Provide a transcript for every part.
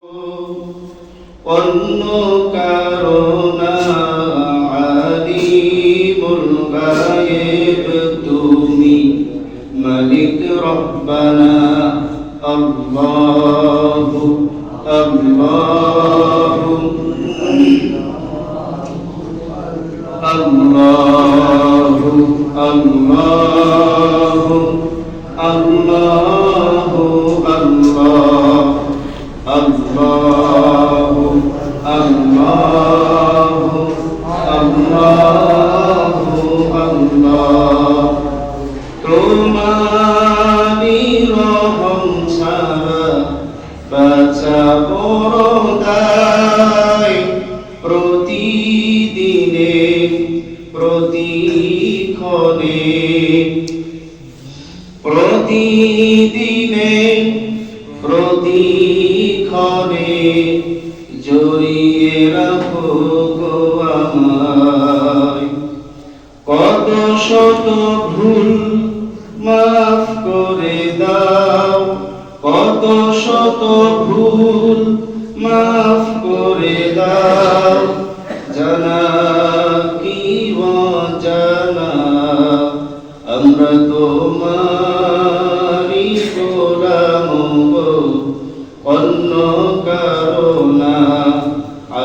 অন্য কারণা আলিমুল গায়েব তুমি মালিক রব্বানা আল্লাহু আল্লাহু আল্লাহু আল্লাহু আল্লাহু আল্লাহ আল্লাহু আল্লাহু আল্লাহু আল্লাহ তোমারি রহম ছাড়া বাঁচা বড় দায় প্রতিদিনে প্রতিক্ষণে প্রতিদিনে প্রতিক্ষণে জড়িয়ে রাখো গো আমায়। কত শত ভুল মাফ করে দাও, কত শত ভুল মাফ করে দাও, জানা কি অজানা আমরা তোমারি গোলাম গো, অন্য কারণা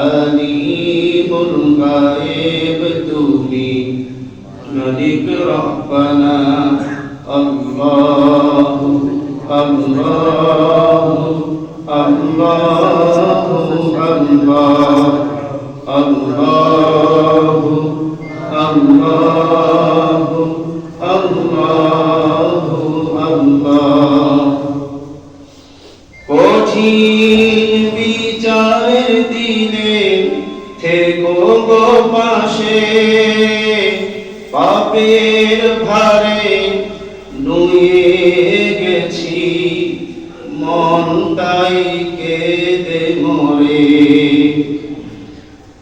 আলিমুল গায়েব তুমি মালিক রব্বানা আল্লাহু আল্লাহু আল্লাহু আল্লাহু আল্লাহু আল্লাহু আল্লাহ। কঠিন বিচারের দিনে থেকো গো পাশে, পাপের ভারে নুয়ে গেছি মন তাই কেঁদে মরে।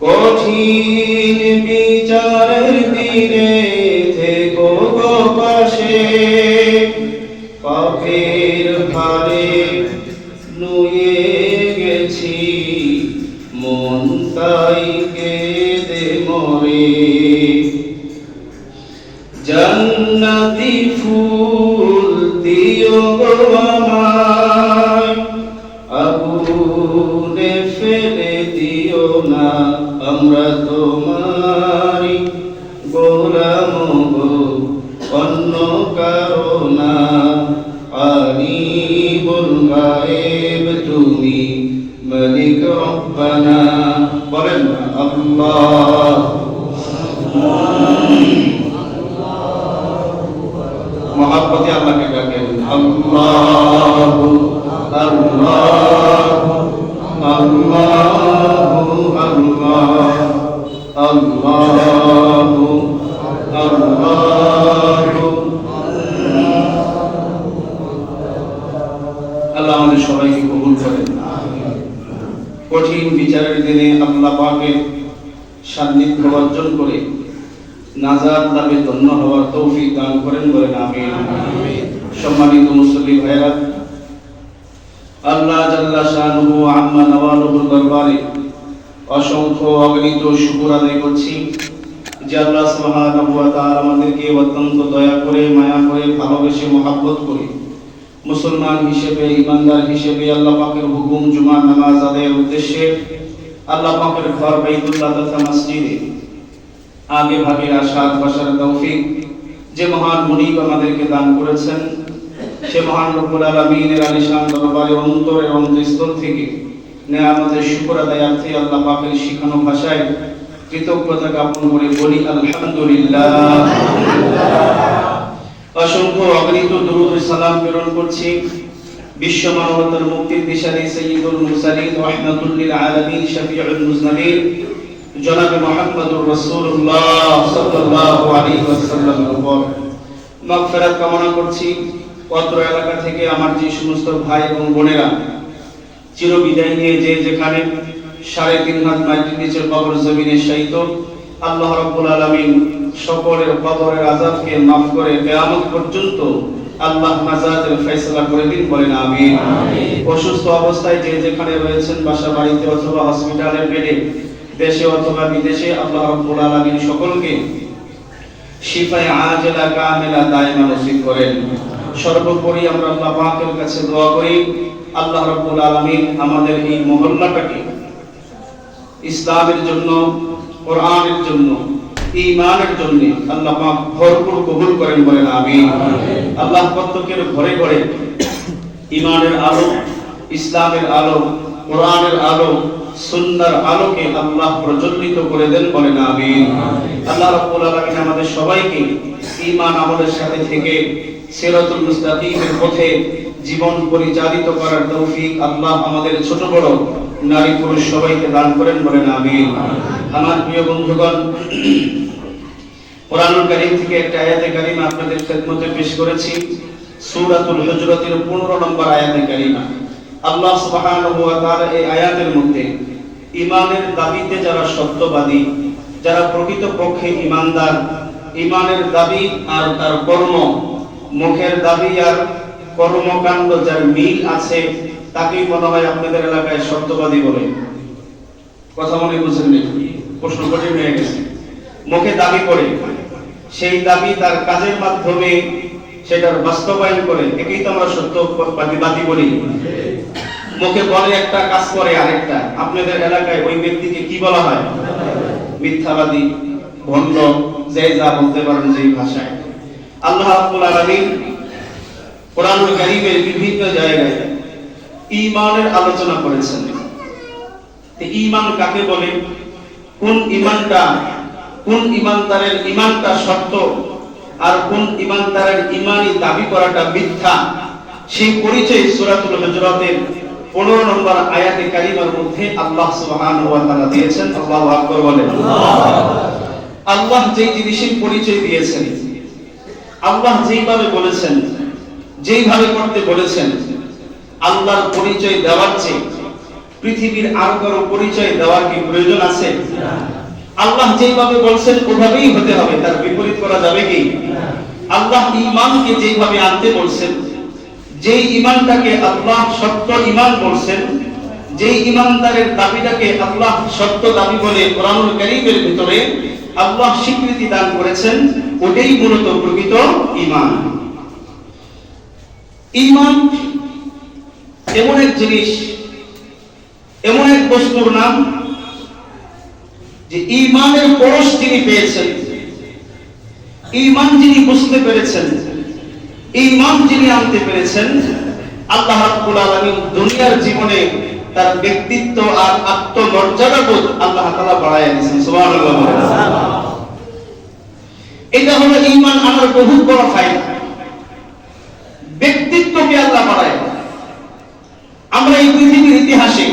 কঠিন বিচারের দিনে থেকো গো পাশে, পাপের ভারে নুয়ে গেছি মন তাই কেঁদে মরে। জান্নাতি ফুল দিও গো আমায়, আগুনে ফেলে দিও না, আমরা তোমারি গোলাম গো, অন্য কারণা আলিমুল গায়েব তুমি মালিক রব্বানা। বলেন না আল্লাহ মহাব্বতে আল্লাহকে ডাকেন আল্লাহু আল্লাহু আল্লাহু আল্লাহু আল্লাহু। আল্লাহ আমাদের সবাইকে কবুল করেন। কঠিন বিচারের দিনে আল্লাহ পাকের সান্নিধ্য অর্জন করে নাজাত লাভে ধন্য হওয়ার তৌফিক দান করেন, বলেন আমিন। সম্মানিত মুসল্লি ভাইরা, আল্লাহ জাল্লা শানুহু আম্মা নওয়ালুহুর দরবারে অসংখ্য অগণিত শুকর আদায় করছি যে আল্লাহ সুবহানাহু ওয়া তাআলা আমাদেরকে অত্যন্ত দয়া করে, মায়া করে, ভালোবেসে, মহব্বত করে মুসলমান হিসেবে, ইমানদার হিসেবে আল্লাহ পাকের হুকুম জুমার নামাজ আদায়ের উদ্দেশ্যে আল্লাহ পাকের ঘর বাইতুল্লাহ তথা মসজিদে আগে ভাগে আসার বসার তৌফিক যে মহান মুনিব আমাদেরকে দান করেছেন, সে মহান রব্বুল আলামিনের আলিশান দরবারে অন্তরের অন্তঃস্থল থেকে নেয়ামতের শুকর আদায়ার্থে আল্লাহ পাকের শিখানো ভাষায় কৃতজ্ঞতা জ্ঞাপন করে বলি আলহামদুলিল্লাহ। অসংখ্য অগণিত দরুদ ও সালাম প্রেরণ করছি বিশ্ব মানবতার মুক্তির দিশারি সাইয়্যিদুল মুরসালিন রাহমাতুল লিল আলামিন শফিউল মুজনাবিন জনাবে মুহাম্মদুর রাসূলুল্লাহ সাল্লাল্লাহু আলাইহি ওয়াসাল্লামের উপর মাগফিরাত কামনা করছি। অত্র এলাকা থেকে আমার যে সমস্ত ভাই এবং বোনেরা চিরবিদায় নিয়ে যে যেখানে 3.5 হাত মাটির নিচে কবর জমিনে শায়িত, আল্লাহ রাব্বুল আলামিন সকলের কবরের আযাবকে মাফ করে কিয়ামত পর্যন্ত আল্লাহ নাজাতের ফয়সালা করে দিন, বলেন আমিন। অসুস্থ অবস্থায় যে যেখানে রয়েছেন, বাসা বাড়িতে অথবা হসপিটালের বেডে, দেশে অথবা বিদেশে, আল্লাহ রাব্বুল আলামিন সকলকে শিফায়ে আজেলা কামিলা দায়মা নসিব করেন। সর্বোপরি আমরা আল্লাহ পাকের কাছে দোয়া করি, আল্লাহ রাব্বুল আলামিন আমাদের এই মহল্লাটাকে ইসলামের জন্য, কোরআনের জন্য, ঈমানের জন্য আল্লাহ পাক ভরপুর কবুল করেন, বলেন আমিন। আল্লাহ প্রত্যেকের ঘরে ঘরে ঈমানের আলো, ইসলামের আলো, কোরআনের আলো, সুন্নাহর আলোকে আল্লাহ প্রজ্বলিত করে দেন, বলেন আমিন। আল্লাহ রাব্বুল আলামিন আমাদের সবাইকে ঈমান আমলের সাথে থেকে সিরাতুল মুস্তাকিমের পথে জীবন পরিচালিত করার তৌফিক আল্লাহ আমাদের ছোট বড় নারী পুরুষ সবাইকে দান করেন, বলেন আমিন। আমার প্রিয় বন্ধুগণ, কোরআনুল কারীম থেকে একটা আয়াতে কারিমা আপনাদের খেদমতে পেশ করেছি, সূরাতুল হুজরাতের 15 নম্বর আয়াতে কারিমা। আল্লাহ সুবহানাহু ওয়া তাআলা এই আয়াতের মধ্যে ঈমানের দাবিতে যারা সত্যবাদী, যারা প্রকৃতপক্ষে ঈমানদার, ঈমানের দাবি আর তার কর্ম, মুখের দাবি আর কর্মকাণ্ড যার মিল আছে, তাকেই মনে হয় আপনাদের এলাকায় সত্যবাদী বলে। কথা মনে বুঝেন নাকি? প্রশ্ন কঠিন হয়ে গেছে। মুখে দাবি করে, সেই দাবি তার কাজের মাধ্যমে সেটার বাস্তবায়ন করে, একেই তো আমরা সত্যবাদী বলি। মুখে বলে একটা, কাজ করে আরেকটা। আপনাদের এলাকায় ওই ব্যক্তিকে কি বলা হয়? মিথ্যাবাদী, ভণ্ড, যে যা বলতে পারেন যেই ভাষায়। আল্লাহ রাব্বুল আলামিন কোরআনুল কারীমের বিভিন্ন জায়গায় ঈমানের আলোচনা করেছেন। ঈমান কাকে বলে, কোন ঈমানটা, কোন ঈমানদারের ঈমানটা সত্য আর কোন ঈমানদারের ঈমানি দাবি করাটা মিথ্যা, সেই পরিচয় সূরাতুল হুজরাতের 15 নম্বর আয়াতে কারিমার মধ্যে আল্লাহ সুবহানাহু ওয়া তাআলা দিয়েছেন। আল্লাহু আকবার বলেন। আল্লাহ যেই জিনিসের পরিচয় দিয়েছেন, আল্লাহ যেইভাবে বলেছেন, যেইভাবে করতে বলেছেন, আল্লাহর পরিচয় দেওয়ার চেয়ে পৃথিবীর আর কারো পরিচয় দেওয়ার কি প্রয়োজন আছে? আল্লাহ যেইভাবে বলছেন ওভাবেই হতে হবে, তার বিপরীত করা যাবে কি? আল্লাহ ঈমানকে যেইভাবে আনতে বলছেন, যেই ঈমানটাকে আল্লাহ সত্য ঈমান বলছেন, যেই ঈমানদারের দাবিটাকে আল্লাহ সত্য দাবি বলে কোরআনুল কারীমের ভিতরে আল্লাহ স্বীকৃতি দান করেছেন, ওটাই মূলত প্রকৃত ঈমান। ঈমান এমন এক জিনিস, এমন এক বস্তুর নাম যে ঈমানের পরশ যিনি পেয়েছেন, ঈমান যিনি বুঝতে পেরেছেন, ঈমান যিনি আনতে পেরেছেন, আল্লাহ রাব্বুল আলামিন দুনিয়ার জীবনে তার ব্যক্তিত্ব আর আত্মমর্যাদাবোধ আল্লাহ তাআলা বাড়ায় দিয়েছেন। সুবহানাল্লাহ। এটা হলো ঈমান আনার বহুত বড় ফায়দা। ব্যক্তিত্বকে আল্লাহ বাড়ায়। আমরা এই পৃথিবীর ইতিহাসে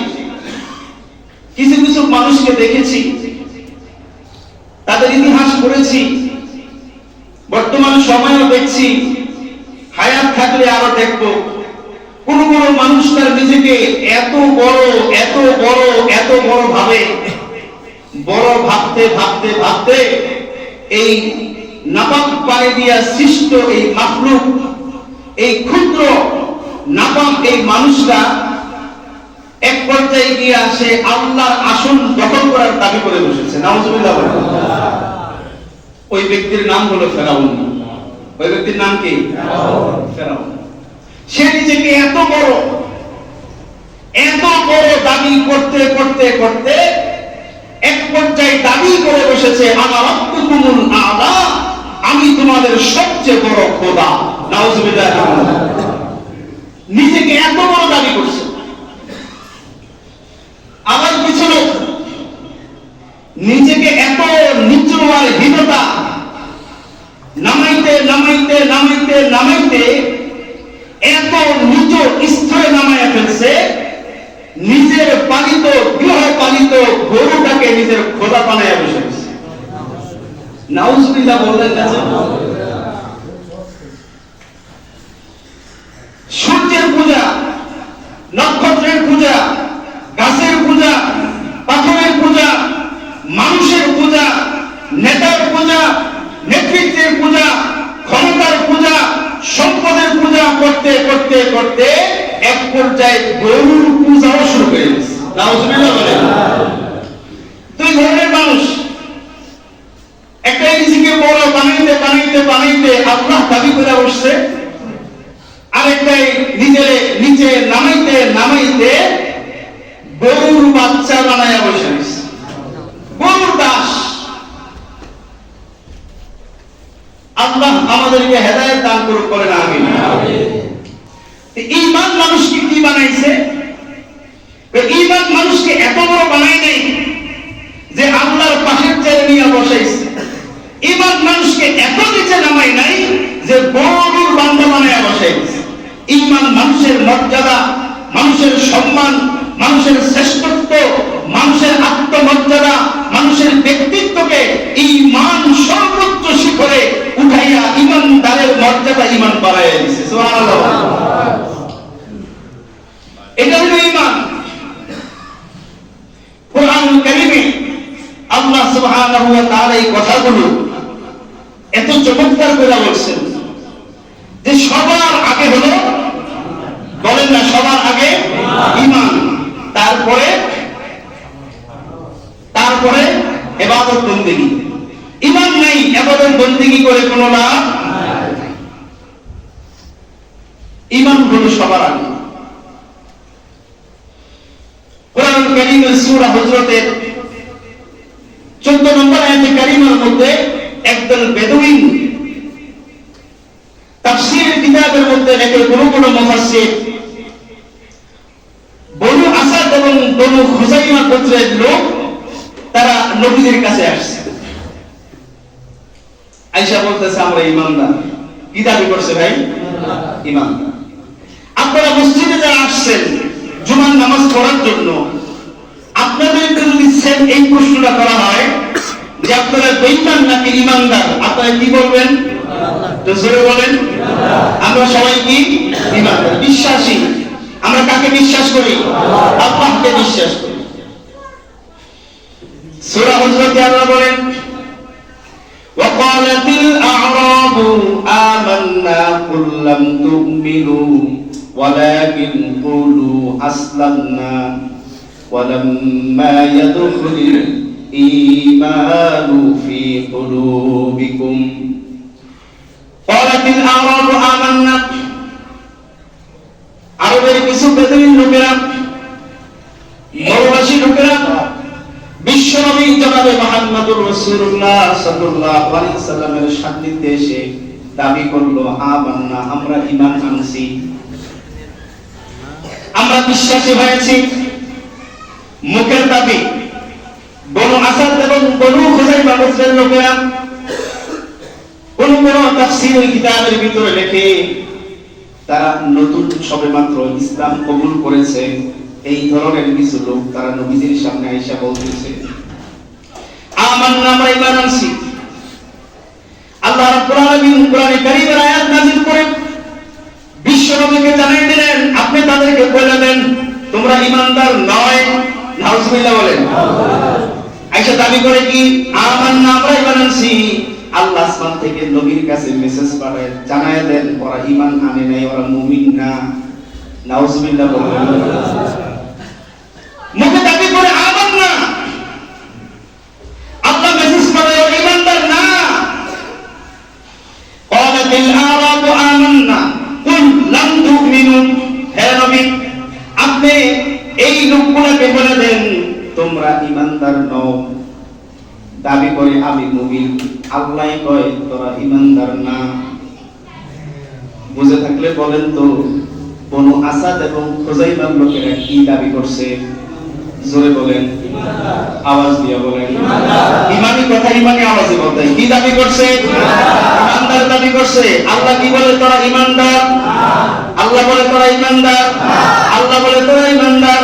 কিছু কিছু মানুষকে দেখেছি, তাদের ইতিহাস পড়েছি, বর্তমান সময়ও দেখছি, হায়াত থাকলে আরো দেখব। কোন কোন মানুষ তার নিজেকে এত বড়, এত বড়, এত বড় ভাবে, বড় ভাবতে ভাবতে ভাবতে এই নাপাক পানি দিয়া সৃষ্ট এই মাখলুক, এই ক্ষুদ্র নাপাক এই মানুষটা এক পর্যায়ে গিয়ে আসে আল্লাহর আসন দখল করার দাবি করে বসেছে। নাউজুবিল্লাহ। ওই ব্যক্তির নাম হলো ফেরাউন। ওই ব্যক্তির নাম কি? ফেরাউন। সে নিজেকে এত বড় দাবি করতে করতে করতে এক পর্যায়ে দাবি করে বসেছে, আনা রাব্বুকুমুল আ'লা, আমি তোমাদের সবচেয়ে বড় খোদা। নাউজুবিল্লাহ। নিজেকে এত বড় দাবি করছে। আবার কিছু লোক নিজেকে এত নিচু আর হীনতা নামাইতে নামাইতে নামাইতে নামাইতে এত নিচু স্তরে নামাইয়া ফেলছে, নিজের পালিত গৃহপালিত গরুটাকে নিজের খোদা বানাইয়া বসেছে। নাউজুবিল্লাহ বললেন না? সূর্যের পূজা, নক্ষত্রের পূজা, গাছের পূজা, পাথরের পূজা, মানুষের পূজা, নেতার পূজা, নেতৃত্বের পূজা, ক্ষমতার পূজা, সম্পদের করতে এক পর্যায়ে গরুর পূজাও শুরু করে দিয়েছে। নাউজুবিল্লাহ বলেন। দুই ধরনের মানুষ, একটা নিজেকে বড় বানাইতে বানাইতে বানাইতে আল্লাহ দাবি করে বসছে, আরেকটাই নিজের নিচে নামাইতে নামাইতে গরুর বাচ্চা বানাইয়া বসে রয়েছে, গরুর দাস। আল্লাহ আমাদেরকে হেদায়েত দান করুক, বলেন আমিন। ঈমান মানুষকে কি বানাইছে? ঈমান মানুষকে এত বড় বানাই নাই যে আল্লাহর পাশের চেয়ারে নিয়ে বসাইছে। ঈমান মানুষকে এত নিচে নামাই নাই যে গরুর বান্দা বানাইয়া বসাইছে। ঈমান মানুষের মর্যাদা, মানুষের সম্মান, মানুষের শ্রেষ্ঠত্ব, মানুষের আত্মমর্যাদা, মানুষের ব্যক্তিত্বকে ঈমান সর্বোচ্চ শিখরে উঠাইয়া ঈমানদারের মর্যাদা ঈমান বাড়াইয়া দিয়েছে। সুবহানাল্লাহ। এটা হলো ঈমান। কোরআনুল কারীমে আল্লাহ সুবহানাহু ওয়া তাআলা এই কথাগুলো এত চমৎকার করে বলছেন যে সবার আগে হলো, বলেন না, সবার আগে ঈমান, তারপরে ইবাদত বন্দেগী। ঈমান নাই, ইবাদত বন্দেগী করে কোনো লাভ। ঈমান হলো সবার আগে। কোরআনুল কারীমের সূরা হুজরাতের 14 নম্বর আয়াতে কারীমার মধ্যে একদল বেদুইন তাফসীরের কিতাবের মধ্যে লেখে, কোন মুফাসসির বনু আসাদ এবং বনু খুযাইমা গোত্রের লোক তারা নবীদের কাছে আসছে। আয়েশা বলতেছে, আমরা ঈমানদার। কি দাবি করছে ভাই? ঈমানদার। আপনারা মসজিদে যারা আসছেন জুমার নামাজ পড়ার জন্য, আপনাদেরকে যদি সেম এই প্রশ্নটা করা হয় যে আপনারা বেঈমান নাকি ঈমানদার, আপনারা কি বলবেন? তো জোরে বলেন। আমরা সবাই কি? ঈমানদার, বিশ্বাসী। আমরা কাকে বিশ্বাস করি? আল্লাহকে বিশ্বাস করি। সূরা হুজরাতে আল্লাহ বলেন, ওয়াকালাতিল আ'রাবু আমান্না কুল লাম তু'মিনু ওয়ালাকিন কুলু আসলামনা ওয়ালাম্মা ইয়াদখুলিল ঈমানু ফি কুলুবিকুম। ক্বালাতিল আ'রাবু আমান্না, আরবের কিছু বেদুইন লোকেরা, মরুবাসী লোকেরা বিশ্বনবী জনাবে মুহাম্মদুর রাসূলুল্লাহ সাল্লাল্লাহু আলাইহি ওয়াসাল্লামের সান্নিধ্যে এসে দাবি করলো, আমান্না, আমরা ঈমান আনছি, আমরা বিশ্বাসী হয়েছি। মুখের দাবি। বনু আসাদ এবং বনু খুযাইমা গোত্রের লোকেরা কোন তাফসীরের কিতাবের ভিতরে লেখে তারা নতুন সবেমাত্র ইসলাম কবুল করেছে। এই ধরনের কিছু লোক তারা নবীদের সামনে আয়েশা বলতেছে, আমান্না, আমরা ঈমান আনছি। আল্লাহ রাব্বুল আলামিন কোরআনে কারীমের আয়াত নাযিল করে বিশ্বনবীকে জানিয়ে দিলেন, আপনি তাদেরকে বলে দেন তোমরা ঈমানদার নয়। নাউজুবিল্লাহ বলেন। আয়েশা দাবি করে কি? আমান্না, আমরা ঈমান আনছি। আল্লাহ আসমান থেকে নবীর কাছে মেসেজ পাঠায়, জানায় দেন ওরা ঈমান আনে নাই, ওরা মুমিন না। নাউজুবিল্লাহ বলেন। মুখে দাবি করে আমান্না, আল্লাহ মেসেজ পাঠায় ওরা ঈমানদার না। ক্বালাতিল আ'রাবু আমান্না কুল লাম তু'মিনু, হে নবী আপনি এই লোকগুলোকে বলে দেন তোমরা ঈমানদার নও। দাবি করে আমি মুমিন, আল্লাহ কয় তোরা ঈমানদার না। বুঝে থাকলে বলেন তো বনু আসাদ এবং খুযাইমার লোকেরা কি দাবি করছে? জোরে বলেন, আওয়াজ দিয়ে বলেন। ঈমানি কথা ঈমানি আওয়াজে বলতে। কি দাবি করছে? ঈমানদার দাবি করছে। আল্লাহ কি বলে? তোরা ঈমানদার। আল্লাহ বলে তোরা ঈমানদার। আল্লাহ বলে তোরা ঈমানদার।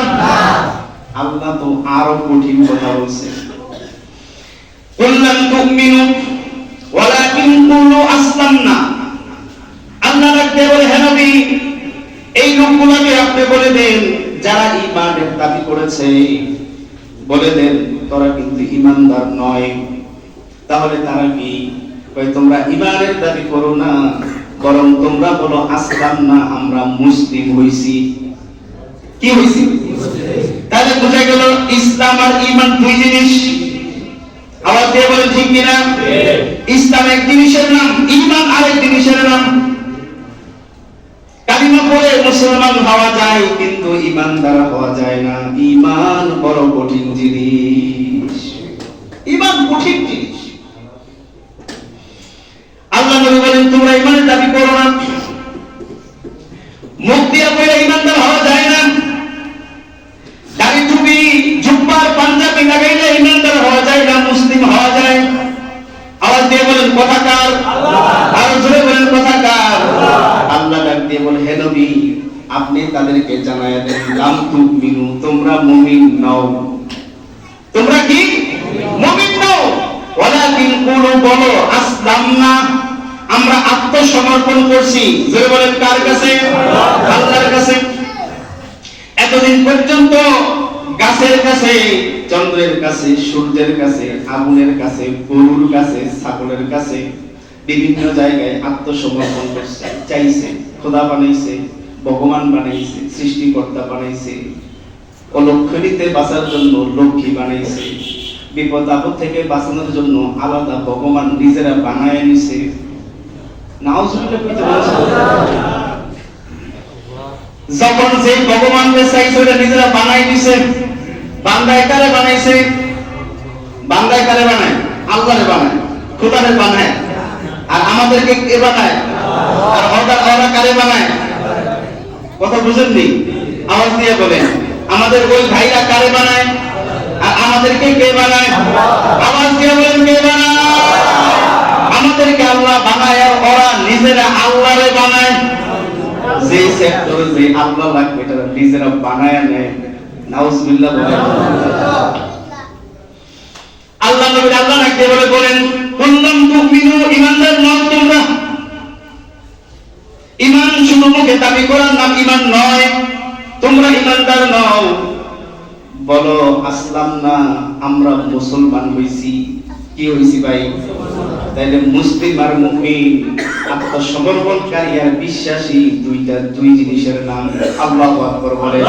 আল্লাহ তো আরো কঠিন কথা বলছে, কুল লাম তু'মিনু ওয়ালাকিন কুলু আসলামনা। আল্লাহ রাখতে বলে, হে নবী এই লোকগুলোকে আপনি বলে দেন যারা ঈমানের দাবি করেছে, বলে দেন তোরা কিন্তু ঈমানদার নয়। তাহলে তারা কি কয়? তোমরা ঈমানের দাবি করো না, বরং তোমরা বলো আসলাম না, আমরা মুসলিম হইছি। কি হইছি? তাহলে বোঝা গেল ইসলাম আর ঈমান দুই জিনিস। আওয়াজ দিয়ে বলেন ঠিক কিনা? ইসলাম এক জিনিসের নাম, ঈমান আরেক জিনিসের নাম। কালিমা পড়ে মুসলমান হওয়া যায়, কিন্তু ঈমানদার হওয়া যায় না। ঈমান বড় কঠিন জিনিস, ঈমান কঠিন জিনিস। আল্লাহ নবী বলেন তোমরা ঈমানের দাবি করো না, মুখ দিয়ে বলে ঈমানদার হওয়া যায় না। দাড়ি টুপি জুব্বার পাঞ্জাবি লাগাইলে ঈমানদার হওয়া যায় না, মুসলিম হওয়া যায়। আওয়াজ দিয়ে বলেন কথা কার? আল্লাহ। আর জোরে বলেন কথা কার? আল্লাহ ডাক দিয়ে বলে হে নবী আপনি তাদেরকে জানায়া দেন লাম তুমিনু, তোমরা মুমিন নও। তোমরা কি মুমিন নও? ওয়ালাকিন কুলু, বলো আসলামনা, আমরা আত্মসমর্পণ করছি। জোরে বলেন কার কাছে? আল্লাহর কাছে। এতদিন পর্যন্ত গাছের কাছে, চন্দ্রের কাছে, সূর্যের কাছে, আগুনের কাছে, গরুর কাছে, ছাগলের কাছে, বিভিন্ন জায়গায় আত্মসমর্পণ করছে, চাইছে। খোদা বানাইছে, ভগবান বানাইছে, সৃষ্টিকর্তা বানাইছে, অলক্ষণীতে বাঁচার জন্য লক্ষ্মী বানাইছে, বিপদ আপদ থেকে বাঁচানোর জন্য আলাদা ভগবান নিজেরা বানায় নিছে। নাউজুবিল্লাহ কইতে বলছে। যখন যে ভগবানকে চাইছে ওটা নিজেরা বানাই দিছে। বান্দায় কারে বানাইছে? বান্দায় কারে বানায়? আল্লাহরে বানায়, খোদারে বানায়। আর আমাদেরকে কে বানায়? আর ওরা কারে বানায়? কথা বুঝেননি? আওয়াজ দিয়ে বলেন আমাদের ওই ভাইরা কারে বানায়? আর আমাদেরকে কে বানায়? আওয়াজ দিয়ে বলেন কে বানায়? আমাদেরকে আল্লাহ বানায়, আর ওরা নিজেরা আল্লাহরে বানায়। যে সেক্টরে যে আল্লাহ লাগবে এটা নিজেরা বানায় নেয়। নাউজুবিল্লাহ বলেন। আল্লাহ নবী আল্লাহ রাখতে বলে বলেন কুল্লাম তুমিনু, ঈমানদার নও তোমরা। ঈমান শুধু মুখে দাবি করার নাম ঈমান নয়। তোমরা ঈমানদার নও, বলো আসলাম না, আমরা মুসলমান হইছি। কি হইছি ভাই? তাইলে মুসলিম আর মুমিন, আত্মসমর্পণকারী আর বিশ্বাসী, দুই জিনিসের নাম। আল্লাহু আকবার বলে।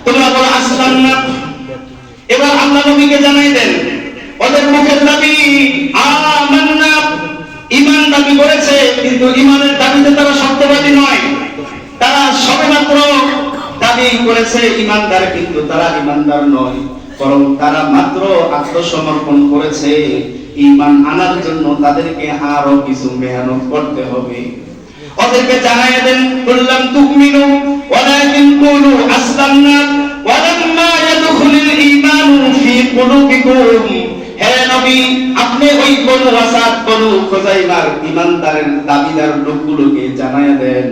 তোমরা বলো আসলাম না। এবার আল্লাহ নবীকে জানাই দেন ওদের মুখের দাবি আমান্না, ঈমান দাবি করেছে, কিন্তু ঈমানের দাবিতে তারা সত্যবাদী নয়। তারা সবেমাত্র দাবি করেছে ঈমানদার, কিন্তু তারা ঈমানদার নয়, বরং তারা মাত্র আত্মসমর্পণ করেছে। ঈমান আনার জন্য তাদেরকে আরো কিছু মেহনত করতে হবে। ওদেরকে জানাই দেন কুল্লাম তুমিনু ওয়ালাকিন কুলু আসলামনা ওয়ালাম্মা ইয়াদখুলুল ঈমানু ফি কুলুবিকুম। হে নবী আপনি ওই বনু আসাদ, বনু খুযাইমার ঈমানদারের দাবিদার লোকগুলোকে জানায়া দেন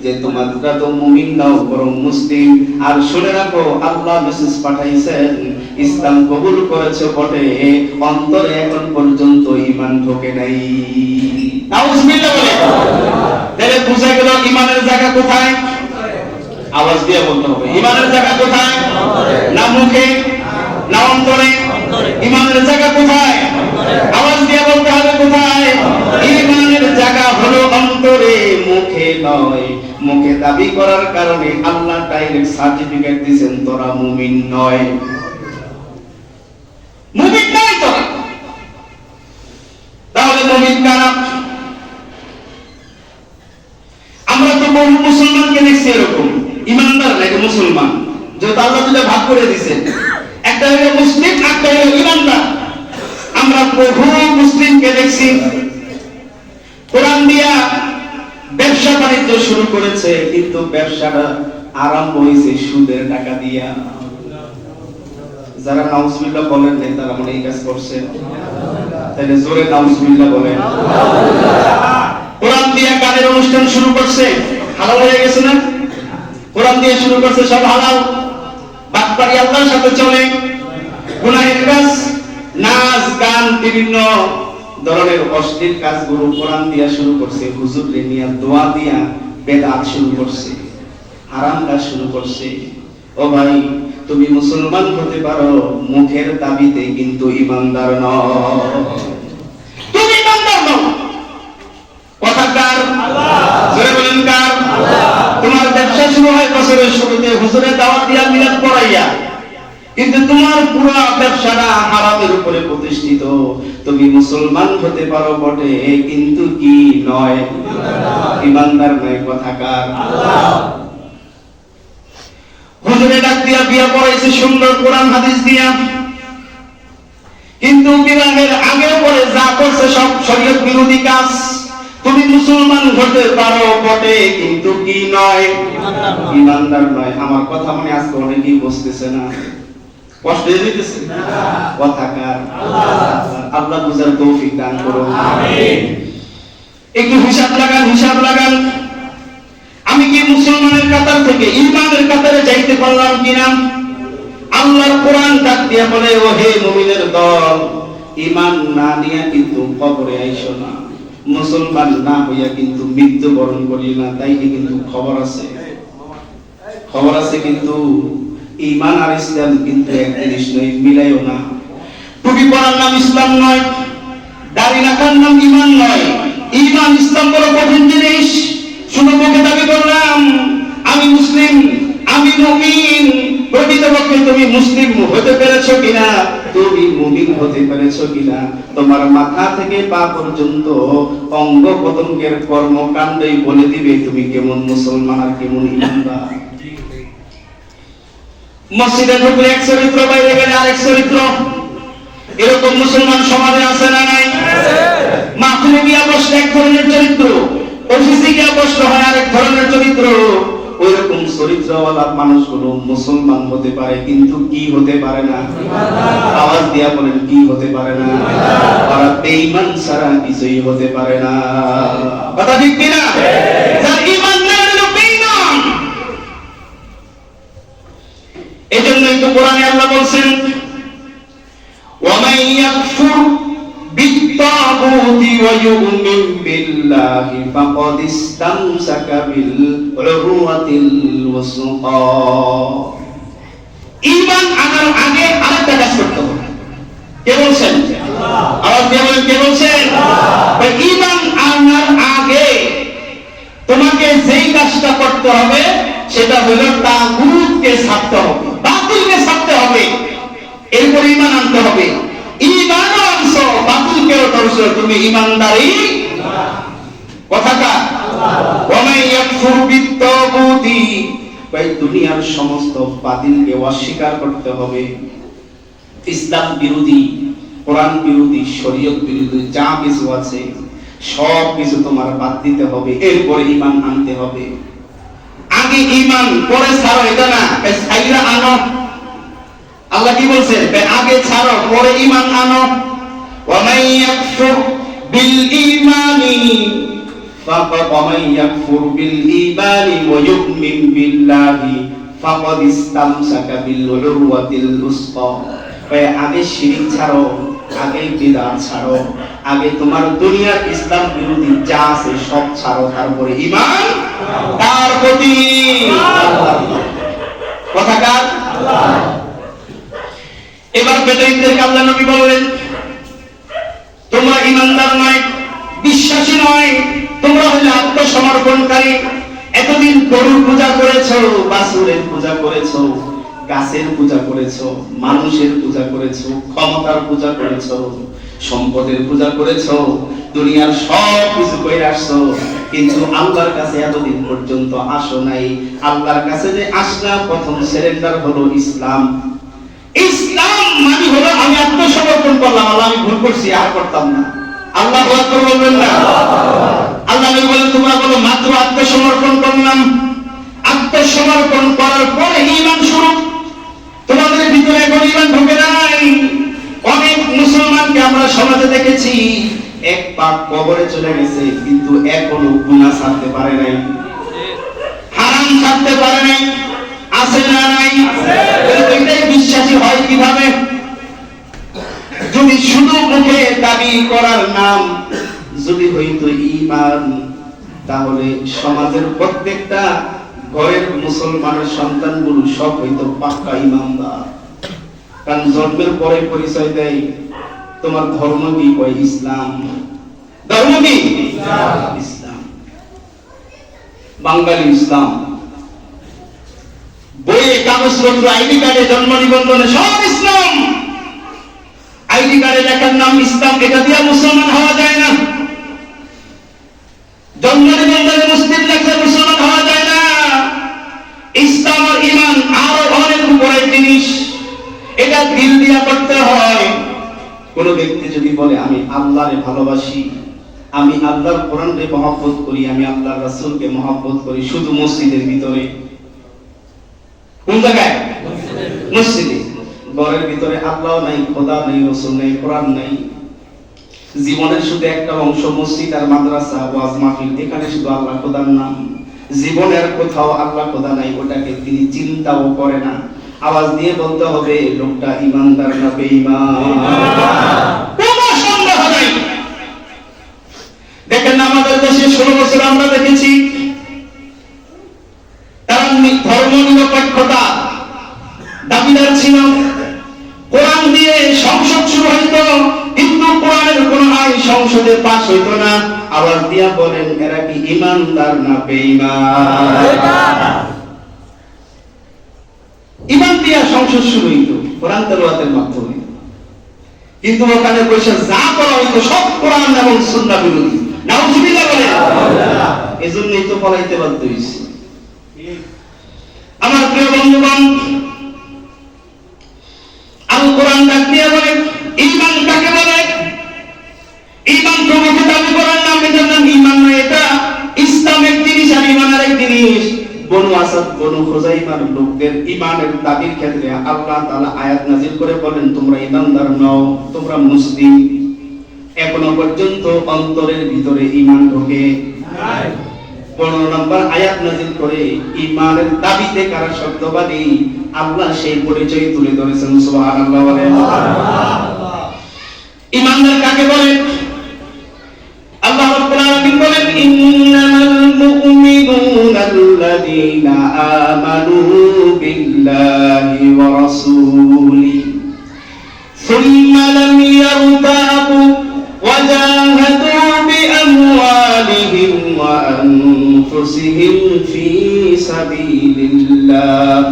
যে তোমরা তো মুমিন নও, বরং মুসলিম। আর শুনে রাখো আল্লাহ মেসেজ পাঠাইছেন, ইসলাম কবুল করেছে বটে, অন্তরে এখন পর্যন্ত ঈমান ঢোকে নাই। নাউজুবিল্লাহ বলে। তাহলে বুঝা গেল ঈমানের জায়গা কোথায়? আওয়াজ দিয়ে বলতে হবে ঈমানের জায়গা কোথায়? না মুখে না অন্তরে? ঈমানের জায়গা কোথায়? আওয়াজ দিয়ে বলতে হবে কোথায়? ঈমানের জায়গা হলো অন্তরে, মুখে নয়। মুখে দাবি করার কারণে আল্লাহ ডাইরেক্ট সার্টিফিকেট দিবেন তোরা মুমিন নয়, মুমিন নয় তোরা। তাহলে মুমিন কারা? আমরা তো বহু মুসলমানকে দেখছি এরকম, ঈমানদার নাকি মুসলমান, যেহেতু আল্লাহ দুটো ভাগ করে দিয়েছেন, একটা হলো মুসলিম, একটা হলো ঈমানদার। আমরা বহু মুসলিমকে দেখছি কোরআন দিয়া ব্যবসা বাণিজ্য শুরু করেছে, কিন্তু ব্যবসাটা আরম্ভ হয়েছে সুদের টাকা দিয়া। যারা নাউজুবিল্লাহ বলেন নাই তারা মনে এই কাজ করছে, তাহলে জোরে নাউজুবিল্লাহ বলেন। কোরআন দিয়া গানের অনুষ্ঠান শুরু করছে, হালাল হয়ে গেছে না? কোরআন দিয়ে শুরু করছে, সব হালাল। বাটপারি আল্লাহর সাথে চলে, গুনাহের কাজ, নাচ গান, বিভিন্ন ধরনের অশ্লীল কাজগুলো কোরআন দিয়া শুরু করছে। হুজুর রে নিয়া দোয়া দিয়া বেদাত শুরু করছে, হারাম কাজ শুরু করছে। ও ভাই তুমি মুসলমান হতে পারো মুখের দাবিতে, কিন্তু ঈমানদার নও। তুমি ঈমানদার নও। কথা কার? শুরু হয় বছরের শুরুতে হুজুরের দাওয়াত দিয়া মিলাদ পড়াইয়া, কিন্তু তোমার পুরো ব্যবসাটা হারামের উপরে প্রতিষ্ঠিত। তুমি মুসলমান হতে পারো বটে, কিন্তু কি নয়, ইমানদার নয়। কথাকার হুজুরে ডাক দিয়া বিয়া পড়াইছে সুন্দর কোরআন হাদিস দিয়া, কিন্তু বিবাহের আগে পরে যা করছে সব শরীয়ত বিরোধী কাজ। তুমি মুসলমান হতে পারো বটে, কিন্তু কি নয়, ইমানদার নয়। আমার কথা মনে আজকে অনেকেই বুঝতেছে না, কষ্ট হয়ে যেতেছে। কথাকার আল্লাহ বুঝার তৌফিক দান করুন, আমিন। একটু হিসাব লাগান, হিসাব লাগান। আমি কি মুসলমানের কাতার থেকে ইমানের কাতারে যাইতে পারলাম কিনা? আল্লাহর কোরআন ডাক দিয়া বলে, ও হে মুমিনের দল, ঈমান না নিয়ে কিন্তু কবরে আইসো না, মুসলমান না হইয়া কিন্তু মৃত্যুবরণ করিও না। তাই কিন্তু খবর আছে, খবর আছে। কিন্তু ঈমান আর ইসলাম কিন্তু এক জিনিস নয়, মিলাইও না। টুপি পরার নাম ইসলাম নয়, দাড়ি রাখার নাম ঈমান নয়। ঈমান ইসলাম বড় কঠিন জিনিস। শুধু মুখে দাবি করলাম আমি মুসলিম, আমি মুমিন, প্রকৃতপক্ষে তুমি মুসলিম হতে পেরেছো কিনা, তুমি মুমিন হতে পেরেছো কিনা, তোমার মাথা থেকে পা পর্যন্ত অঙ্গ প্রত্যঙ্গের কর্মকাণ্ডই বলে দিবে তুমি কেমন মুসলমান আর কেমন ঈমানদার। মসজিদে ঢুকলে এক চরিত্র, বাইরে গেলে আরেক চরিত্র। এরকম মুসলমান সমাজে আছে না নাই? মাহফিলে গিয়া বসলে এক ধরনের চরিত্র, অফিসে গিয়া বসলে হয় আরেক ধরনের চরিত্র। ওইরকম চরিত্রওয়ালা মানুষগুলো মুসলমান হতে পারে, কিন্তু কি হতে পারে না? আওয়াজ দিয়া বলেন, কি হতে পারে না? ওরা বেঈমান ছাড়া কিছুই হতে পারে না। কথা ঠিক কিনা? যার ঈমান নাই হলো বেঈমান। এজন্যই তো কোরআনে আল্লাহ বলছেন, ওয়ামান ইয়াকফুর বিত্তাগুতি ওয়া ইউমিন বিল্লাহি ফাকাদ ইসতামসাকা বিল উরওয়াতিল ওয়াসকা। ঈমান আনার আগে আরেকটা কাজ করতে হবে। কে বলছেন? আল্লাহ। আওয়াজ দিয়ে বলেন, কে বলছেন? আল্লাহ। ঈমান আনার আগে তোমাকে যেই কাজটা করতে হবে সেটা হলো তাগুতকে ছাড়তে হবে, বাতিলকে ছাড়তে হবে, এরপর ঈমান আনতে হবে। ঈমান আনছো, বাতিলকেও ধরছো, তুমি ঈমানদারি না। কথাটা ওয়ামান ইয়াকফুর বিত্তাগুতি, এই দুনিয়ার সমস্ত বাতিলকে অস্বীকার করতে হবে। ইসলাম বিরোধী, কোরআন বিরোধী, শরীয়ত বিরোধী যা কিছু আছে সব কিছু তোমার বাদ দিতে হবে, এরপরে ঈমান আনতে হবে। আগে ঈমান পরে ছাড়ো এটা না, ছাইরা আনো। আল্লাহ কি বলছেন? আগে ছাড়ো পরে ঈমান আনো। ওয়ামান ইয়াকফুর বিল ঈমানি ফাকাদ ওয়ামান ইয়াকফুর বিল ঈমানি ওয়া ইউমিন বিল্লাহি ফাকাদ ইসতামসাকা বিল উরওয়াতিল উসকা। আগে শিরক ছাড়ো, আগে বিদআত ছাড়ো, আগে তোমার দুনিয়ার ইসলাম বিরোধী যা আছে সব ছাড়ো, তারপরে ঈমান তার প্রতি। কথাকার আল্লাহ। এবার বেদাইনদেরকে আল্লাহ নবী বললেন, তোমরা ঈমানদার নয়, বিশ্বাসী নয়, তোমরা হলে আত্মসমর্পণকারী। এতদিন গরুর পূজা করেছো, বাছুরের পূজা করেছো, গাছের পূজা করেছো, মানুষের পূজা করেছো, ক্ষমতার পূজা করেছো, সম্পদের পূজা করেছো, দুনিয়ার সব কিছু করে আসছো, কিন্তু আল্লাহর কাছে এতদিন পর্যন্ত আসো নাই। আল্লাহর কাছে যে আসলা, প্রথম সারেন্ডার হলো ইসলাম। ইসলাম মানে হলো আমি আত্মসমর্পণ করলাম, আল্লাহ আমি ভুল করছি, আর করতাম না। আল্লাহু আকবার বলবেন না? আল্লাহ নবী বলেন, তোমরা বলো মাত্র আত্মসমর্পণ করলাম। আত্মসমর্পণ করার পরে ঈমান শুরু। তোমাদের ভিতরে এখন ঈমান ঢোকে নাই। অনেক মুসলমানকে আমরা সমাজে দেখেছি, এক পা কবরে চলে গেছে, কিন্তু এখনো গুনাহ ছাড়তে পারে নাই, হারাম ছাড়তে পারে নাই। আছে না নাই? এটাই বিশ্বাসী হয় কিভাবে? যদি শুধু মুখে দাবি করার নাম যদি হইতো ঈমান, তাহলে সমাজের প্রত্যেকটা ঘরের মুসলমানের সন্তানগুলো সব হইতো পাক্কা ঈমানদার। কারণ জন্মের পরে পরিচয় দেয়, তোমার ধর্ম কি? কয় ইসলাম। ধর্ম কি? ইসলাম। বাঙালি ইসলাম, বইয়ে, কাগজপত্র, আইডি কার্ডে, জন্ম নিবন্ধনে সব ইসলাম। আইডি কার্ডে লেখার নাম ইসলাম, এটা দিয়ে মুসলমান হওয়া যায় না। জন্ম নিবন্ধনে মুসলিম লেখা মুসলমান হওয়া যায় না। ইসলাম আর ঈমান আরো অনেক উপরের জিনিস, এটা দিল দিয়া করতে হয়। কোন ব্যক্তি যদি বলে আমি আল্লাহরে ভালোবাসি, আমি আল্লাহর কোরআনকে মহব্বত করি, আমি আল্লাহর রাসূলকে মহব্বত করি, শুধু মসজিদের ভিতরে, কোন জায়গায়? মসজিদে। ঘরের ভিতরে আল্লাহ নাই, খোদা নাই, রাসূল নাই, কোরআন নাই, জীবনের শুধু একটা অংশ মসজিদ আর মাদ্রাসা, ওয়াজ মাহফিল, এখানে শুধু আল্লাহ খোদার নাম, জীবনের কোথাও আল্লাহ খোদা নাই, ওটাকে তিনি চিন্তাও করে না। আওয়াজ দিয়ে বলতে হবে লোকটা ঈমানদার না বেঈমান, কোনো সন্দেহ নাই। দেখেন আমাদের দেশে 16 বছর আমরা দেখেছি তারা ধর্ম নিরপেক্ষতা দাবিদার ছিল। কোরআন দিয়ে সংসদ শুরু হইতো, কিন্তু কোরআনের কোন আইন সংসদে পাস হইতো না। আওয়াজ দিয়া বলেন এরা কি ঈমানদার না বেঈমান? ঈমান দিয়া সংসদ শুরু হইতো কোরআন তেলাওয়াতের মাধ্যমে, কিন্তু ওখানে বসে যা করা হইতো সব কোরআন এবং সুন্নাহ বিরোধী। নাউজুবিল্লাহ বলে, এজন্যই তো পলাইতে বাধ্য হইছে। আমার প্রিয় বন্ধুগণ, আল কোরআন ডাক দিয়ে বলে ঈমান কাকে বলে? ঈমান প্রভুকে দাবি করার নাম, এটার নাম ঈমান না। এটা ইসলাম এক জিনিস আর ঈমান আরেক জিনিস। বনু আসাদ, বনু খুজাইমার লোকদের ঈমানের দাবির ক্ষেত্রে আল্লাহ তাআলা আয়াত নাযিল করে বলেন তোমরা ঈমানদার নও, তোমরা মুসলিম। এখনো পর্যন্ত অন্তরের ভিতরে ঈমান ঢোকে নাই। 15 নম্বর আয়াত নাযিল করে ঈমানের দাবিতে কারা শব্দবাদী, আল্লাহ সেই পরিচয় তুলে ধরেছেন। সুবহানাল্লাহ বলেন। ঈমানদার কাকে বলে? আল্লাহ রাব্বুল আলামিন বলেন ইন্নামাল মুমিনুনা আল্লাযীনা আমানু বিল্লাহি ওয়া রাসূলিহি সুম্মা লাম ইয়ারতাবু ওয়া জাহাদু বিআমওয়ালিহিম ওয়া আনফুসিহিম ফি সাবিলিল্লাহ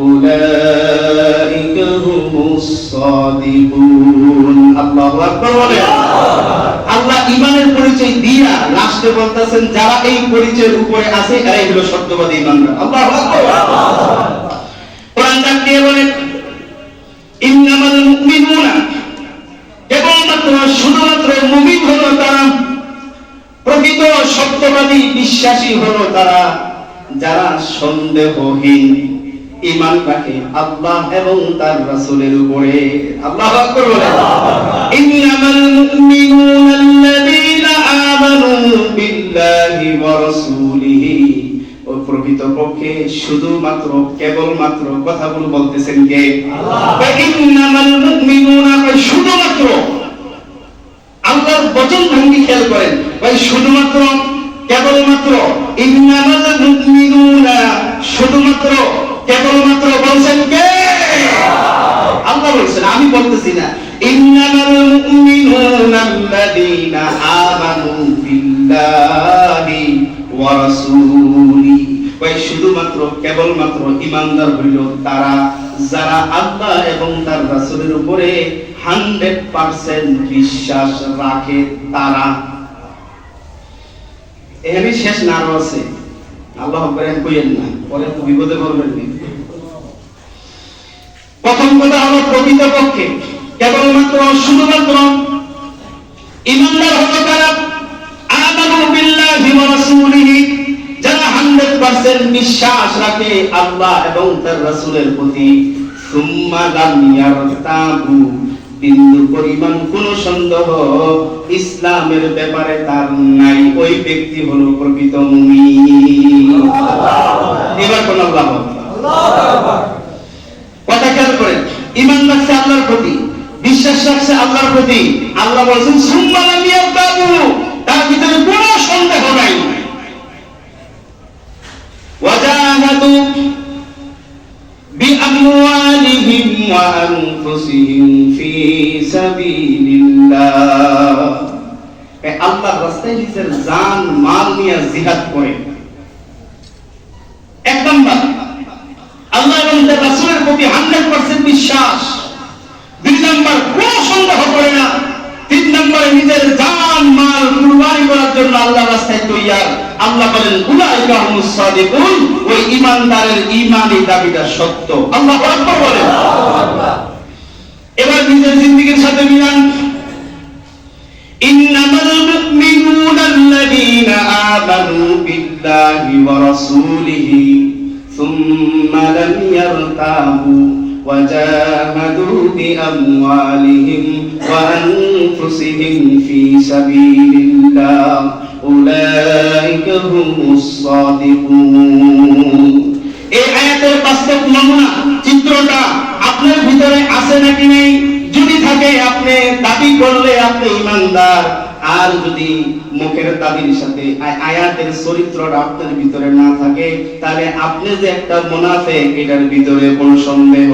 উলাইকা হুমুস সাদিকুন। আল্লাহু আকবার বলেন। আল্লাহ ঈমানের পরিচয় দিয়া লাস্টে বলতেছেন যারা এই পরিচয়ের উপরে আছে এরাই হলো সত্যবাদী ঈমানদার। আল্লাহু আকবার। কোরআন ডাক দিয়ে বলেন ইন্নামাল মুমিনুনা, কেবলমাত্র শুধুমাত্র মুমিন হলো তারা, প্রকৃত সত্যবাদী বিশ্বাসী হলো তারা যারা সন্দেহহীন ঈমান রাখে আল্লাহ এবং তার রাসূলের উপরে। আল্লাহু আকবার বলেন। ইন্নামাল মুমিনুনা আল্লাযীনা আমানু বিল্লাহি ওয়া রাসূলিহি, ও প্রকৃতপক্ষে শুধুমাত্র কেবলমাত্র কথাগুলো বলতেছেন কে? আল্লাহ। ইন্নামাল মুমিনুনা, শুধুমাত্র আল্লাহর বচন ভঙ্গি খেয়াল করেন ভাই, শুধুমাত্র কেবলমাত্র ইন্নামাল মুমিনুনা, শুধুমাত্র কেবলমাত্র বলছেন কে? আল্লাহ বলছেন, আমি বলতেছি না। ইন্নামাল মুমিনুনা আল্লাযীনা আমানু বিল্লাহি ওয়া রাসূলিহি, ভাই শুধুমাত্র কেবলমাত্র ঈমানদার হইল তারা যারা আল্লাহ এবং তার রাসূলের উপরে 100% বিশ্বাস রাখে তারা। এখানে শেষ না আরো আছে, আল্লাহ করেন কইেন না, পরে তো বিপদে পড়বেন। প্রথম কথা হলো প্রকৃতপক্ষে কেবলমাত্র শুধুমাত্র ঈমানদার হলো তারা আমানু বিল্লাহি ওয়া রাসূলিহি, যারা 100% বিশ্বাস রাখে আল্লাহ এবং তার রাসূলের প্রতি। সুম্মা লাম ইয়ারতাবু, বিন্দু পরিমাণ কোন সন্দেহ ইসলামের ব্যাপারে তার নাই, ওই ব্যক্তি হলো প্রকৃত মুমিন। এবার কোন আল্লাহ আকবার। কথা খেয়াল করেন, ঈমান রাখছে আল্লাহর প্রতি, বিশ্বাস রাখছে আল্লাহর প্রতি। আল্লাহ বলেছেন সুম্মা লাম ইয়ারতাবু, তার ভিতরে কোনো সন্দেহ নাই। ওয়াজাহাদু বিআমওয়ালিহিম ওয়া আনফুসিহিম ফি সাবিলিল্লাহ, আল্লাহর রাস্তায় নিজের জান মাল নিয়ে জিহাদ করে। এক নাম্বার, আল্লাহ মধ্যে রাসূলের প্রতি 100% বিশ্বাস। 2 নাম্বার কোনো সন্দেহ করে না। 3 নম্বরে নিজের জান মাল কুরবানি করার জন্য আল্লাহর রাস্তায় তৈয়ার। আল্লাহ বলেন উলাইকা হুমুস সাদিকুন, ওই ঈমানদারের ঈমানি দাবিটা সত্য। আল্লাহু আকবার বলেন। এবার নিজের জিন্দেগীর সাথে মিলান। ইন্নামাল মুমিনুনা আল্লাযীনা আমানু বিল্লাহি ওয়া রাসূলিহি সুম্মা লাম ইয়ারতাবু وجاهدوا بأموالهم وأنفسهم في سبيل الله أولئك هم الصادقون। এই আয়াতের বাস্তব নমুনা চিত্রটা আপনার ভিতরে আছে নাকি নেই? যদি থাকে আপনি দাবি করলে আপনি ঈমানদার, আর যদি মুখের দাবির সাথে আয়াতের চরিত্রটা আপনার ভিতরে না থাকে তাহলে আপনি যে একটা মুনাফিক, এটার ভিতরে কোনো সন্দেহ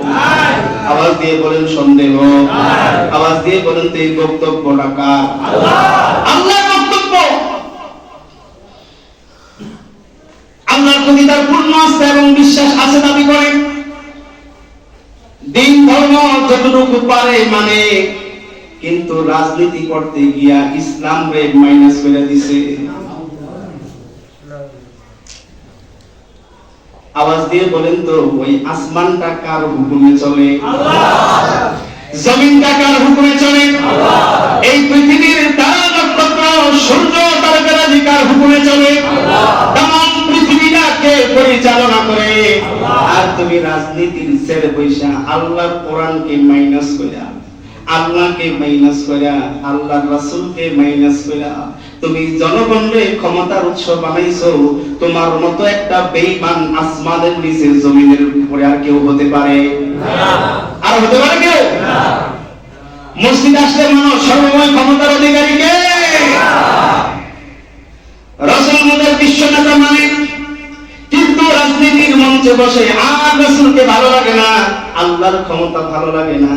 নাই। আওয়াজ দিয়ে বলেন সন্দেহ নাই। আওয়াজ দিয়ে বলেন তো এই বক্তব্যটা কার? আল্লাহর বক্তব্য। আল্লাহর প্রতি তার পূর্ণ আস্থা এবং বিশ্বাস আছে দাবি করেন। দিন ধর্ম যতটুকু পারে মানে, কিন্তু রাজনীতি করতে গিয়া ইসলাম রে মাইনাস করে দিছে। আওয়াজ দিয়ে বলেন তো ওই আসমানটা কার হুকুমে চলে? আল্লাহ। জমিনটা কার হুকুমে চলে? আল্লাহ। এই পৃথিবীর তারা নক্ষত্র সূর্য তারকারাজি কার হুকুমে চলে? আল্লাহ। তামাম পৃথিবীটাকে পরিচালনা করে। আল্লাহ। আর তুমি রাজনীতির ছেড়ে বৈশা আল্লাহর কোরআনকে মাইনাস কইরা, আল্লাহকে মাইনাস কইরা, আল্লাহর রাসূলকে মাইনাস কইরা তুমি জনগণকে ক্ষমতার উৎস বানাইছো। তোমার মতো একটা বেঈমান আসমানের নিচে জমিনের উপরে আর কেউ হতে পারে না। আর হতে পারে কেউ না। মসজিদ আসলে মানুষ সর্বময় ক্ষমতার অধিকারী কে? রাসূল আমাদের বিশ্ব নেতা মানে, কিন্তু রাজনীতির মঞ্চে বসে আর রাসূলকে ভালো লাগে না, আল্লাহর ক্ষমতা ভালো লাগে না।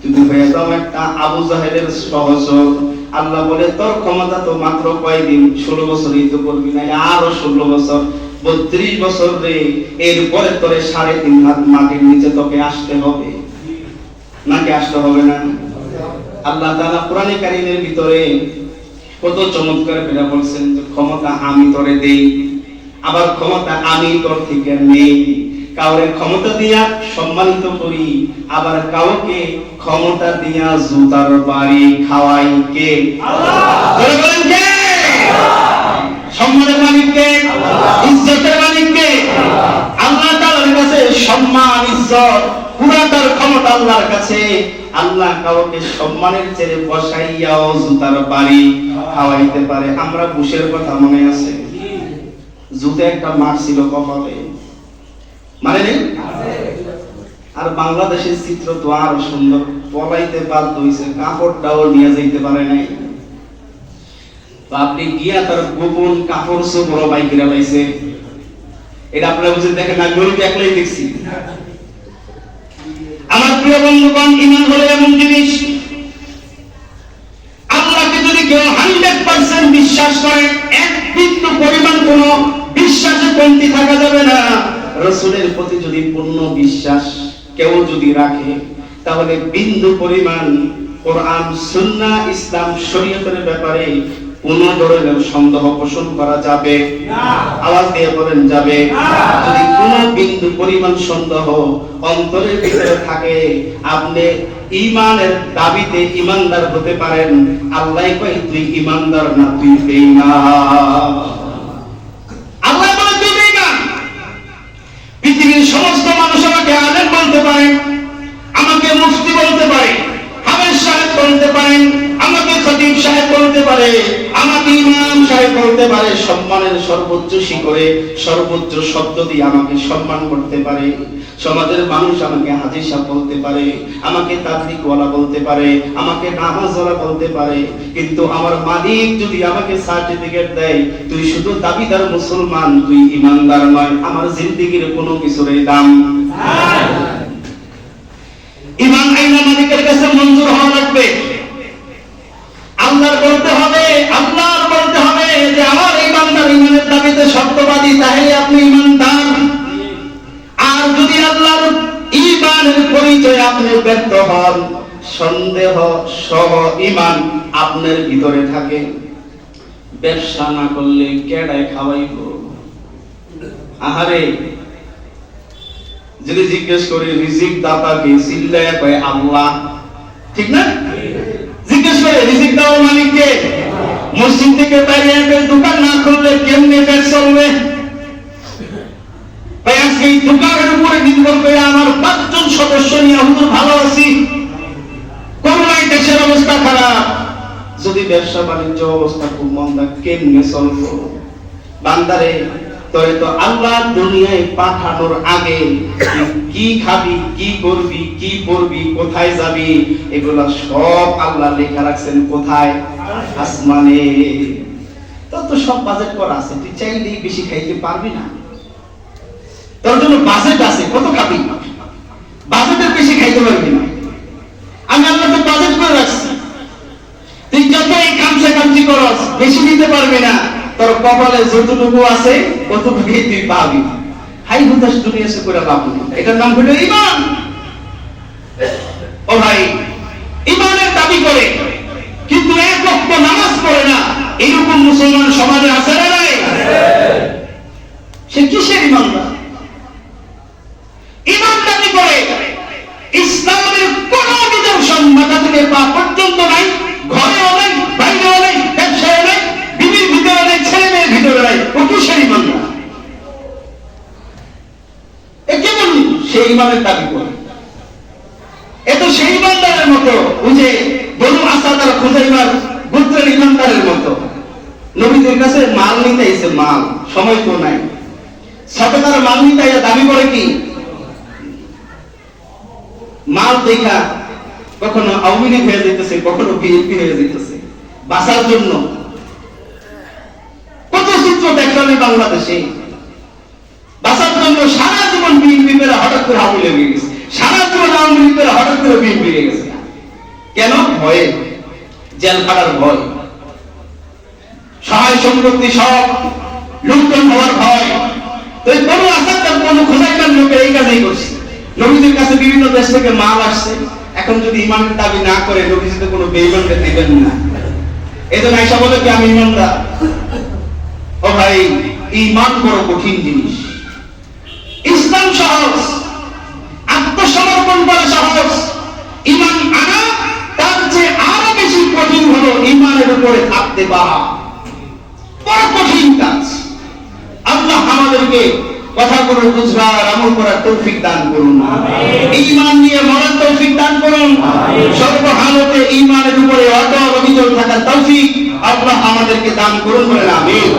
তুমি হয়ে যাও একটা আবু জাহেলের সহচর। আল্লাহ বলে তোর ক্ষমতা তো মাত্র কয়দিন, 16 বছরই তো করবি, না আরো 16 বছর, 32 বছর রে। এরপরে তোরে 3.5 হাত মাটির নিচে তোকে আসতে হবে, নাকি আসতে হবে না? আল্লাহ তাআলা কোরআনে কারীমের ভিতরে কত চমৎকার করে বলছেন যে ক্ষমতা আমি তোরে দেই, আবার ক্ষমতা আমি তোর থেকে নেই। কাউরে ক্ষমতা দিয়া সম্মানিত করি, আবার কাউকে ক্ষমতা দিয়া জুতার বাড়ি খাওয়াই কে? আল্লাহ। বলেন কে? আল্লাহ। সম্মানের মালিক কে? আল্লাহ। ইজ্জতের মালিক কে? আল্লাহ। আল্লাহ তাআলার কাছে সম্মান ইজ্জত পুরাটার ক্ষমতা আল্লাহর কাছে। আল্লাহ কাউকে সম্মানের চেয়ে বসাইয়াও জুতার বাড়ি খাওয়াইতে পারে। আমরা বুশের কথা মনে আছে, জুতে একটা মার ছিল কপালে, মানে নেই? আর বাংলাদেশের চিত্র তো আরো সুন্দর, পলাইতে বাধ্য হইছে, কাপড়টাও নিয়ে যাইতে পারে নাই। তো আপনি গিয়া তার গোপন কাপড় চোপড় বাইকিরা পাইছে। এটা আপনারা বুঝে দেখেন, আমি গরিব একলাই দেখছি। আমার প্রিয় বন্ধুগণ, ঈমান হলো এমন জিনিস, আল্লাহকে যদি কেউ 100% বিশ্বাস করে, এক বিন্দু পরিমাণ কোনো বিশ্বাসে কমতি থাকা যাবে না। রাসূলের প্রতি যদি পূর্ণ বিশ্বাস কেউ যদি রাখে, তাহলে বিন্দু পরিমাণ কোরআন সুন্নাহ ইসলাম শরীয়তের ব্যাপারে কোনো ধরনের সন্দেহ পোষণ করা যাবে না। আওয়াজ দিয়ে বলেন যাবে না। যদি কোনো বিন্দু পরিমাণ সন্দেহ অন্তরের ভিতরে থাকে, আপনি ঈমানের দাবিতে ঈমানদার হতে পারেন। আল্লাহ কয় তুই ঈমানদার না, তুই বেঈমান। আল্লাহ বলে তুই বেঈমান। পৃথিবীর সমস্ত মানুষ আমাকে আলেম বলতে পারে, আমাকে মুফতি বলতে পারে, হাফেজ সাহেব বলতে পারেন, আমাকে খতিব সাহেব বলতে পারে, আমাকে ইমাম সাহেব বলতে পারে, সম্মানের সর্বোচ্চ শিখরে সর্বোচ্চ শব্দ দিয়ে আমাকে সম্মান করতে পারে। সমাজের মানুষ আমাকে হাজী সাহেব বলতে পারে, আমাকে তাবলীগওয়ালা বলতে পারে, আমাকে নামাজওয়ালা বলতে পারে, কিন্তু আমার মালিক যদি আমাকে সার্টিফিকেট দেয় তুই শুধু দাবিদার মুসলমান, তুই ঈমানদার নয়, আমার জিন্দেগীর কোনো কিছুর দাম নাই। ঈমান আইনা মালিকের কাছে মঞ্জুর হওয়া লাগবে। আল্লাহর বলতে হবে, আল্লাহর বলতে হবে যে আমার ঈমানদার ঈমানের দাবিতে সত্যবাদী, তাহলে আপনি ঈমানদার। আর যদি আল্লাহ আপনি ব্যর্থ হন, সন্দেহ সহ ঈমান আপনার ভিতরে থাকে, ব্যবসা না করলে কেডায় খাওয়াইব? আহারে, যদি জিজ্ঞেস করি রিজিক দাতাকে, চিল্লায়া কয় আল্লাহ, ঠিক না? জিজ্ঞেস করে রিজিক দেওয়ার মালিক কে? মসজিদ থেকে বাইরে একটা দোকান না খুললে কেমনে পেট চলবে? ভাই আজকে এই দোকানের উপরে নির্ভর করে আমার 5 জন সদস্য নিয়ে হুজুর ভালো আছি, করোনায় দেশের অবস্থা খারাপ, যদি ব্যবসা বাণিজ্য অবস্থা খুব মন্দা, কেমনে চলবো? বান্দারে, তোরে তো আল্লাহ দুনিয়ায় পাঠানোর আগে কি খাবি, কি করবি, কি পড়বি, কোথায় যাবি, এগুলা সব আল্লাহ লেখা রাখছেন কোথায়? আসমানে। তোর তো সব বাজেট করা আছে, তুই চাইলেই বেশি খাইতে পারবি না। তোর জন্য বাজেট আছে, কত খাবি, বাজেটের বেশি খাইতে পারবি না। আমি আল্লাহ তো বাজেট করে রাখছি, তুই যতই কামচা কামচি করস বেশি নিতে পারবি না। তোর কপালে যতটুকু আছে ততটুকুই তুই পাবি। হাই হুতাশ দুনিয়া সে করে লাভ নেই। এটার নাম হলো ঈমান। ও ভাই, ঈমানের দাবি করে কিন্তু এক ওয়াক্ত নামাজ পড়ে না, এরকম মুসলমান সমাজে আছে না নাই? সে কিসের ঈমানদার? ঈমান দাবি করে ইসলামের কোন নিদর্শন মাথা থেকে পা পর্যন্ত নাই, ঘরেও নাই, বাইরেও নাই, ব্যবসায় নাই, বিবির ভিতরে নাই, ছেলে মেয়ের ভিতরে নাই, ও কিসের ঈমানদার? এ কেমন সে ঈমানের দাবি করে? এ তো সেই ঈমানদারের মতো, ওই যে বনু আসাদ আর খুজাইমার গোত্রের ঈমানদারের মতো। নবীদের কাছে মাল নিতে এসে, মাল সময় তো নাই, সাথে মাল নিতে দাবি করে কি? মাল দেখা কখনো আওয়ামী লীগ হয়ে যেতেছে, কখনো বিএনপি হয়ে যেতেছে, বাঁচার জন্য কত চিত্র দেখলাম বাংলাদেশে। বাঁচার জন্য সারা জীবন বিএনপি পেরা হঠাৎ করে আওয়ামী লীগ হয়ে গেছে, সারা জীবন আওয়ামী লীগ পেরা হঠাৎ করে বিএনপি হয়ে গেছে। কেন? ভয়ে, জেল খাটার ভয়, সহায় সম্পত্তি সব লুণ্ঠন হওয়ার ভয়। তো এই কোনো আসাদ কোনো খোঁজাইকার লোকের এই কাজই করছে। নবীদের কাছে বিভিন্ন দেশ থেকে মাল আসছে, এখন যদি ঈমানের দাবি না করে নবীজি তো কোনো বেঈমানকে দিবেন না। এজন্য আয়েশা বলে কি আমি ঈমানদার। ও ভাই, ঈমান বড় কঠিন জিনিস। ইসলাম সহজ, আত্মসমর্পণ করা সহজ, ঈমান আনা তার চেয়ে আরো বেশি কঠিন হলো ঈমানের উপরে থাকতে পারা। বড় কঠিন কাজ। আল্লাহ আমাদেরকে কথাগুলো বুঝবার, আমল করার তৌফিক দান করুন। ঈমান নিয়ে মরার তৌফিক দান করুন। সর্বহালতে ঈমানের উপরে অটল অবিচল থাকার তৌফিক আল্লাহ আমাদেরকে দান করুন বলেন আমিন।